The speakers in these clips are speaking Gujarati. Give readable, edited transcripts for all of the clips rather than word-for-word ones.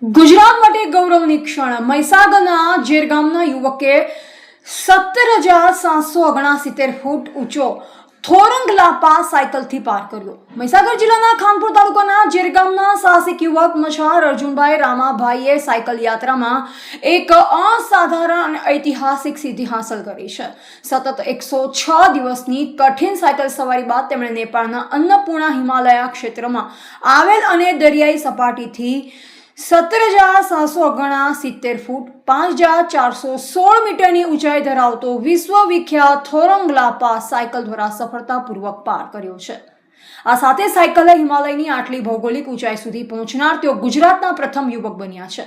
ગુજરાત માટે ગૌરવની ક્ષણ મહીસાગરના જેરગામના યુવકે 17,769 ફૂટ ઊંચો થોરંગ લાપા સાયકલથી પાર કર્યો। મહીસાગર જિલ્લાના ખાનપુર તાલુકાના જેરગામના સાહસિક યુવક મછાર અર્જુનભાઈ રામાભાઈએ સાયકલ યાત્રામાં એક અસાધારણ અને ઐતિહાસિક સિદ્ધિ હાંસલ કરી છે। સતત 106 દિવસની કઠિન સાયકલ સવારી બાદ તેમણે નેપાળના અન્નપૂર્ણા હિમાલય ક્ષેત્રમાં આવેલ અને દરિયાઈ સપાટીથી 17,769 ફૂટ 5,416 મીટરની ઊંચાઈ ધરાવતો વિશ્વવિખ્યાત થોરંગ લાપા સાયકલ દ્વારા સફળતાપૂર્વક પાર કર્યો છે। આ સાથે સાયકલે હિમાલયની આટલી ભૌગોલિક ઊંચાઈ સુધી પહોંચનાર તેઓ ગુજરાતના પ્રથમ યુવક બન્યા છે।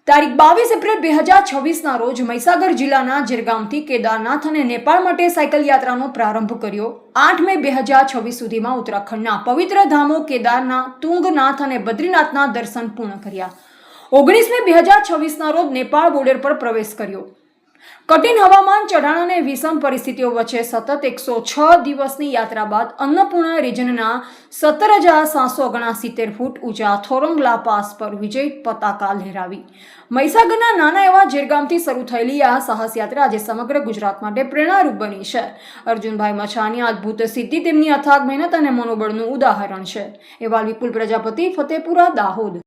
તારીખ 22 એપ્રિલ 2026ના રોજ મહીસાગર જિલ્લાના જેરગામથી કેદારનાથ અને નેપાળ માટે સાયકલ યાત્રાનો પ્રારંભ કર્યો। 8 મે 2026 સુધીમાં ઉત્તરાખંડના પવિત્ર ધામો કેદારનાથ, તુંગનાથ અને બદ્રીનાથના દર્શન પૂર્ણ કર્યા। 19 મે 2026ના રોજ નેપાળ બોર્ડર પર પ્રવેશ કર્યો। કઠિન હવામાન, ચઢાણ અને વિષમ પરિસ્થિતિઓ વચ્ચે સતત 106 દિવસની યાત્રા બાદ અન્નપૂર્ણા રીજનના 17,769 ફૂટ ઊંચા થોરંગ લા પાસ પર વિજય પતાકા લહેરાવી। મહીસાગરના નાના એવા જેરગામથી શરૂ થયેલી આ સાહસ યાત્રા આજે સમગ્ર ગુજરાત માટે પ્રેરણારૂપ બની છે। અર્જુનભાઈ મછારની અદ્ભુત સિદ્ધિ તેમની અથાગ મહેનત અને મનોબળનું ઉદાહરણ છે। એવા વિપુલ પ્રજાપતિ, ફતેપુરા, દાહોદ।